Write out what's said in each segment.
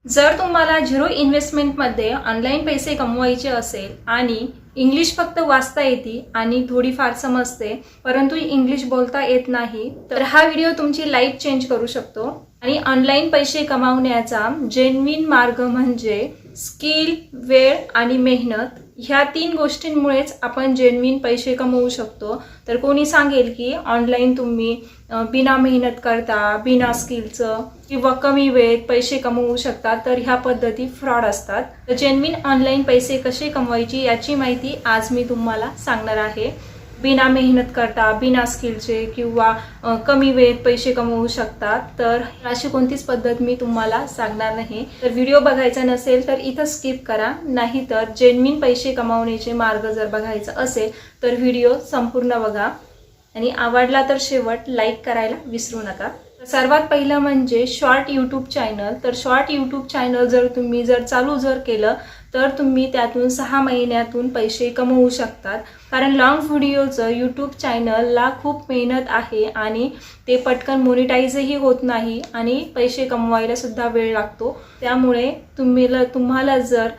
जर तुम्हाला zero इन्व्हेस्टमेंटमध्ये online पैसे कमवायचे असेल आणि इंग्लिश फक्त वाचता येते आणि थोडीफार समजते परंतु इंग्लिश बोलता येत नाही तर हा व्हिडिओ तुमची लाईफ चेंज करू शकतो। आणि ऑनलाईन पैसे कमावण्याचा जेन्युइन मार्ग म्हणजे स्किल, वेळ आणि मेहनत ह्या तीन गोष्टींमुळेच आपण जेन्युइन पैसे कमवू शकतो। तर कोणी सांगेल की ऑनलाईन तुम्ही बिना मेहनत करता, बिना स्किलचं किंवा कमी वेळेत पैसे कमवू शकता, तर ह्या पद्धती फ्रॉड असतात। तर जेन्युइन ऑनलाईन पैसे कसे कमवायची याची माहिती आज मी तुम्हाला सांगणार आहे। बिना मेहनत करता, बिना स्किलचे किंवा कमी वेळेत पैसे कमवू शकतात, तर अशी कोणतीच पद्धत मी तुम्हाला सांगणार नाही। तर व्हिडिओ बघायचा नसेल तर इथं स्किप करा, नाहीतर जेन्युइन पैसे कमावण्याचे मार्ग जर बघायचा असेल तर व्हिडिओ संपूर्ण बघा आणि आवडला तर शेवट लाईक करायला विसरू नका। सर्वात पहिलं म्हणजे शॉर्ट यूट्यूब चॅनल। तर शॉर्ट यूट्यूब चॅनल जर तुम्ही चालू केलं तर तुम्ही त्यातून 6 महिन्यातून पैसे कमवू शकतात, कारण लॉंग व्हिडिओचं यूट्यूब चॅनलला खूप मेहनत आहे आणि ते पटकन मोनिटाईजही होत नाही आणि पैसे कमवायला सुद्धा वेळ लागतो। त्यामुळे तुम्हाला जर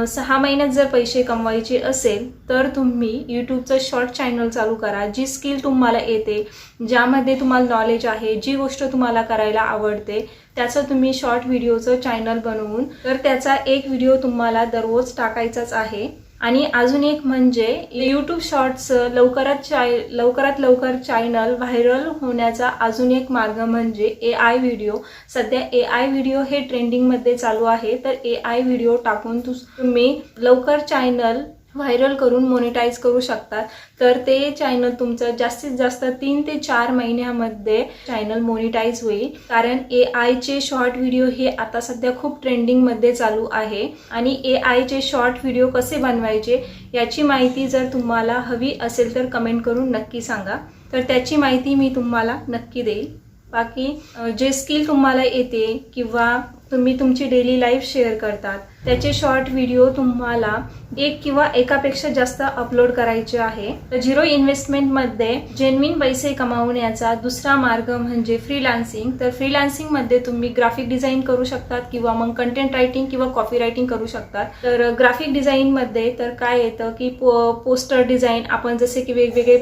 6 महिन्यात जर पैसे कमवायचे असेल तर तुम्ही यूट्यूबचं शॉर्ट चॅनल चालू करा। जी स्किल तुम्हाला येते, ज्यामध्ये तुम्हाला नॉलेज आहे, जी गोष्ट तुम्हाला करायला आवडते त्याचं तुम्ही शॉर्ट व्हिडिओचं चॅनल बनवून तर त्याचा एक व्हिडिओ तुम्हाला दररोज टाकायचाच आहे। आणि अजून एक म्हणजे यूट्यूब शॉर्ट्स लवकरात लवकर चॅनल व्हायरल होण्याचा अजून एक मार्ग म्हणजे AI व्हिडिओ। सध्या AI व्हिडिओ हे ट्रेंडिंगमध्ये चालू आहे, तर AI व्हिडिओ टाकून तुम्ही लवकर चॅनल व्हायरल करून मोनिटाईज करू शकतात। तर ते चॅनल तुमचं जास्तीत जास्त 3 ते 4 महिन्यामध्ये चॅनल मोनिटाईज होईल, कारण AIचे शॉर्ट व्हिडिओ हे आता सध्या खूप ट्रेंडिंगमध्ये चालू आहे। आणि AIचे शॉर्ट व्हिडिओ कसे बनवायचे याची माहिती जर तुम्हाला हवी असेल तर कमेंट करून नक्की सांगा, तर त्याची माहिती मी तुम्हाला नक्की देईल। बाकी जे स्किल तुम्हाला येते किंवा तुम्ही तुमची डेली लाईफ शेअर करतात त्याचे शॉर्ट व्हिडिओ तुम्हाला एक किंवा एकापेक्षा जास्त अपलोड करायचे आहे। तर झिरो इन्व्हेस्टमेंटमध्ये जेन्युइन पैसे कमावण्याचा दुसरा मार्ग म्हणजे फ्रीलान्सिंग। तर फ्रीलान्सिंगमध्ये तुम्ही ग्राफिक डिझाईन करू शकतात किंवा मग कंटेंट रायटिंग किंवा कॉपी रायटिंग करू शकतात। तर ग्राफिक डिझाईनमध्ये तर काय येतं की पोस्टर डिझाईन, आपण जसे की वेगवेगळे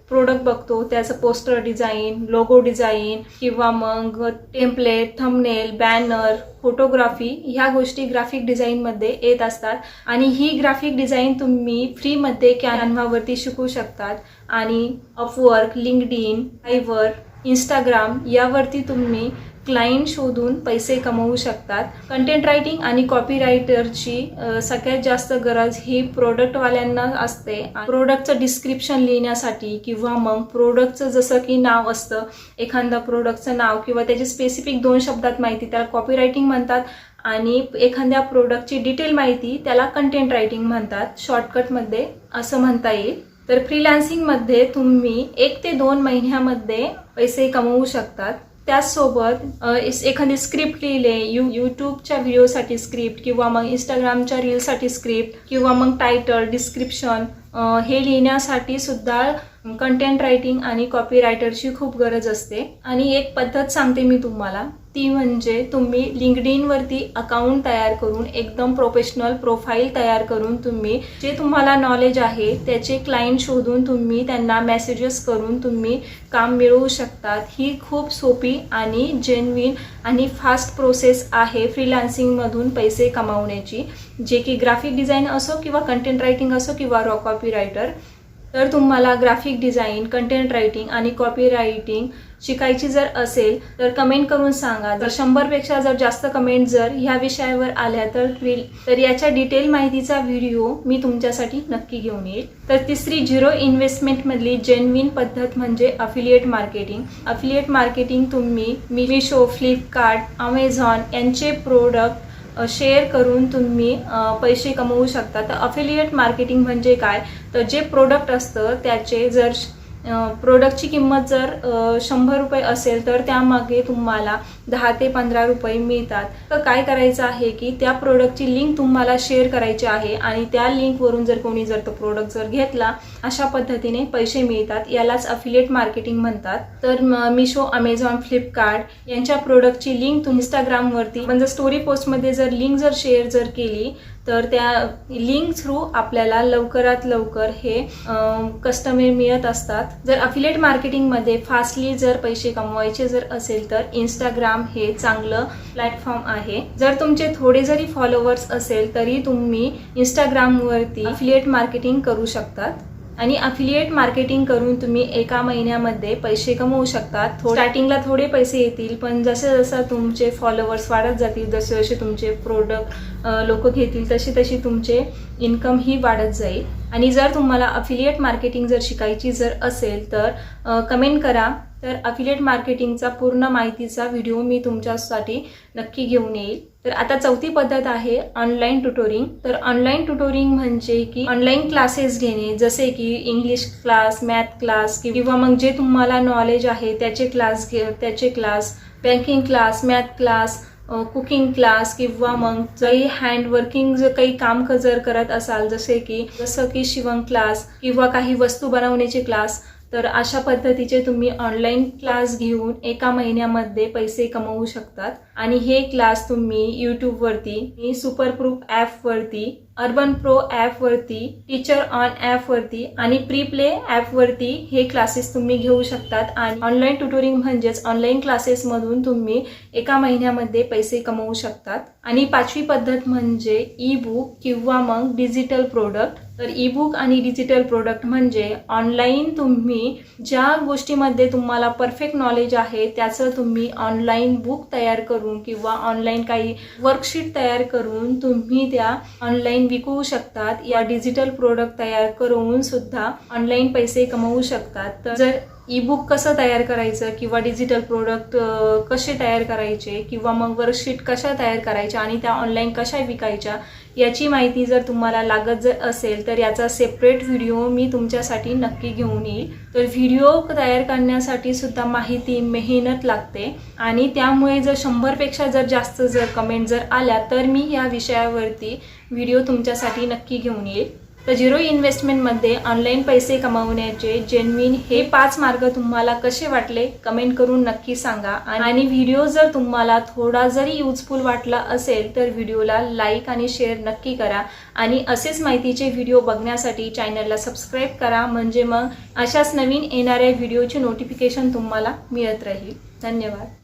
प्रोडक्ट बघतो त्याचं पोस्टर डिझाईन, लोगो डिझाईन किंवा मग टेम्पलेट, थंबनेल, बॅनर, फोटोग्राफी ह्या गोष्टी ग्राफिक डिझाईनमध्ये येत असतात। आणि ही ग्राफिक डिझाईन तुम्ही फ्रीमध्ये कॅनव्हावरती शिकू शकतात। आणि अपवर्क, लिंक्डइन, फायवर, इंस्टाग्राम यावरती तुम्ही क्लायंट शोधून पैसे कमवू शकतात। कंटेंट रायटिंग आणि कॉपी रायटरची सगळ्यात जास्त गरज ही प्रोडक्टवाल्यांना असते। प्रोडक्टचं डिस्क्रिप्शन लिहिण्यासाठी किंवा मग प्रोडक्टचं जसं की नाव असतं, एखाद्या प्रोडक्टचं नाव किंवा त्याची स्पेसिफिक 2 शब्दात माहिती त्याला कॉपी रायटिंग म्हणतात, आणि एखाद्या प्रोडक्टची डिटेल माहिती त्याला कंटेंट रायटिंग म्हणतात, शॉर्टकटमध्ये असं म्हणता येईल। तर फ्रीलान्सिंगमध्ये तुम्ही 1 ते 2 महिन्यामध्ये पैसे कमवू शकतात। त्याचसोबत एखादी स्क्रिप्ट लिहिले, यूट्यूबच्या व्हिडिओसाठी स्क्रिप्ट किंवा मग इंस्टाग्रामच्या रीलसाठी स्क्रिप्ट किंवा मग टायटल, डिस्क्रिप्शन हे लिहिण्यासाठी सुद्धा कंटेंट रायटिंग आणि कॉपी रायटरची खूप गरज असते। आणि एक पद्धत सांगते मी तुम्हाला, ती म्हणजे तुम्ही लिंक्डइनवरती अकाउंट तयार करून एकदम प्रोफेशनल प्रोफाईल तयार करून तुम्ही जे तुम्हाला नॉलेज आहे त्याचे क्लायंट शोधून तुम्ही त्यांना मेसेजेस करून तुम्ही काम मिळवू शकतात। ही खूप सोपी आणि जेन्युइन आणि फास्ट प्रोसेस आहे फ्रीलान्सिंगमधून पैसे कमावण्याची, जे की ग्राफिक डिझाईन असो किंवा कंटेंट रायटिंग असो किंवा कॉपी रायटर। तर तुम्हाला ग्राफिक डिझाईन, कंटेंट रायटिंग आणि कॉपी रायटिंग शिकायची जर असेल तर कमेंट करून सांगा। जर 100पेक्षा जर जास्त कमेंट जर ह्या विषयावर आल्या तर याच्या डिटेल माहितीचा व्हिडिओ मी तुमच्यासाठी नक्की घेऊन येईल। तर तिसरी झिरो इन्व्हेस्टमेंटमधली जेन्युइन पद्धत म्हणजे अफिलिएट मार्केटिंग। अफिलिएट मार्केटिंग तुम्ही मिशो, फ्लिपकार्ट, अमेझॉन यांचे प्रोडक्ट शेअर करून तुम्ही पैसे कमवू शकता। तर अफिलिएट मार्केटिंग म्हणजे काय, तर जे प्रोडक्ट असतं त्याचे जर प्रोडक्टची किंमत जर 100 रुपये असेल तर त्यामागे तुम्हाला 10 ते 15 रुपये मिळतात. तर काय करायचं आहे की त्या प्रोडक्टची लिंक तुम्हाला शेअर करायची आहे आणि त्या लिंकवरून जर कोणी जर तो प्रोडक्ट जर घेतला, अशा पद्धतीने पैसे मिळतात. यालाच अफिलिएट मार्केटिंग म्हणतात. तर मिशो, अमेझॉन, फ्लिपकार्ट यांच्या प्रोडक्टची लिंक तुम्ही इंस्टाग्रामवरती म्हणजे स्टोरी पोस्टमध्ये जर लिंक जर शेअर जर केली तर त्या लिंक थ्रू आपल्याला लवकरात लवकर हे कस्टमर मिळत असतात. जर अफिलिएट मार्केटिंगमध्ये फास्टली जर पैसे कमवायचे जर असेल तर इंस्टाग्राम हे चांगलं प्लॅटफॉर्म आहे. जर तुमचे थोडे जरी फॉलोअर्स असेल तरी तुम्ही इंस्टाग्रामवरती अफिलिएट मार्केटिंग करू शकतात आणि अफिलिएट मार्केटिंग करून तुम्ही एका महिन्यामध्ये पैसे कमवू शकतात. स्टार्टिंगला थोडे पैसे येतील, पण जसे जसं तुमचे फॉलोअर्स वाढत जातील, जसे जसे तुमचे प्रोडक्ट लोक घेतील तशी तुमचे इन्कम ही वाढत जाईल. आणि जर तुम्हाला अफिलिएट मार्केटिंग जर शिकायची जर असेल तर कमेंट करा. तर अफिलिएट मार्केटिंगचा पूर्ण माहितीचा व्हिडिओ मी तुमच्यासाठी नक्की घेऊन येईल. तर आता चौथी पद्धत आहे ऑनलाईन ट्युटोरिंग. तर ऑनलाईन ट्युटोरिंग म्हणजे की ऑनलाईन क्लासेस घेणे, जसे की इंग्लिश क्लास, मॅथ क्लास किंवा मग जे तुम्हाला नॉलेज आहे त्याचे class, banking class, math class, cooking class किंवा मग जरी हँड वर्किंग जर काही काम जर करत असाल जसं की शिवण क्लास किंवा काही वस्तू बनवण्याचे क्लास, तर अशा पद्धतीचे तुम्ही ऑनलाईन क्लास घेऊन एका महिन्यामध्ये पैसे कमवू शकतात. आणि हे क्लास तुम्ही यूट्यूबवरती, सुपरप्रूफ ॲपवरती, अर्बन प्रो ॲपवरती, टीचर ऑन ॲपवरती आणि प्रीप्ले ॲपवरती हे क्लासेस तुम्ही घेऊ शकतात. आणि ऑनलाईन ट्युटोरिंग म्हणजेच ऑनलाईन क्लासेसमधून तुम्ही एका महिन्यामध्ये पैसे कमवू शकतात. आणि पाचवी पद्धत म्हणजे ई बुक किंवा मग डिजिटल प्रोडक्ट. तर ई बुक आणि डिजिटल प्रोडक्ट म्हणजे ऑनलाईन तुम्ही ज्या गोष्टीमध्ये तुम्हाला परफेक्ट नॉलेज आहे त्याचं तुम्ही ऑनलाईन बुक तयार करून किंवा ऑनलाईन काही वर्कशीट तयार करून तुम्ही त्या ऑनलाईन विकू शकतात. या डिजिटल प्रोडक्ट तयार करून सुद्धा ऑनलाईन पैसे कमवू शकतात. तर जर ई बुक कसं तयार करायचं किंवा डिजिटल प्रोडक्ट कसे तयार करायचे किंवा मग वर्कशीट कशा तयार करायच्या आणि त्या ऑनलाईन कशा विकायच्या याची माहिती जर तुम्हाला लागत जर असेल तर याचा सेपरेट व्हिडिओ मी तुमच्यासाठी नक्की घेऊन येईल. तर व्हिडिओ तयार करण्यासाठी सुद्धा माहिती, मेहनत लागते आणि त्यामुळे जर 100पेक्षा जर जास्त जर कमेंट जर आल्या तर मी या विषयावरती व्हिडिओ तुमच्यासाठी नक्की घेऊन येईल. तर झिरो इन्व्हेस्टमेंटमध्ये ऑनलाईन पैसे कमावण्याचे जेन्युइन हे 5 मार्ग तुम्हाला कसे वाटले कमेंट करून नक्की सांगा. आणि व्हिडिओ जर तुम्हाला थोडा जरी युजफुल वाटला असेल तर व्हिडिओला लाईक आणि शेअर नक्की करा. आणि असेच माहितीचे व्हिडिओ बघण्यासाठी चॅनलला सबस्क्राईब करा, म्हणजे मग अशाच नवीन येणाऱ्या व्हिडिओची नोटिफिकेशन तुम्हाला मिळत राहील. धन्यवाद.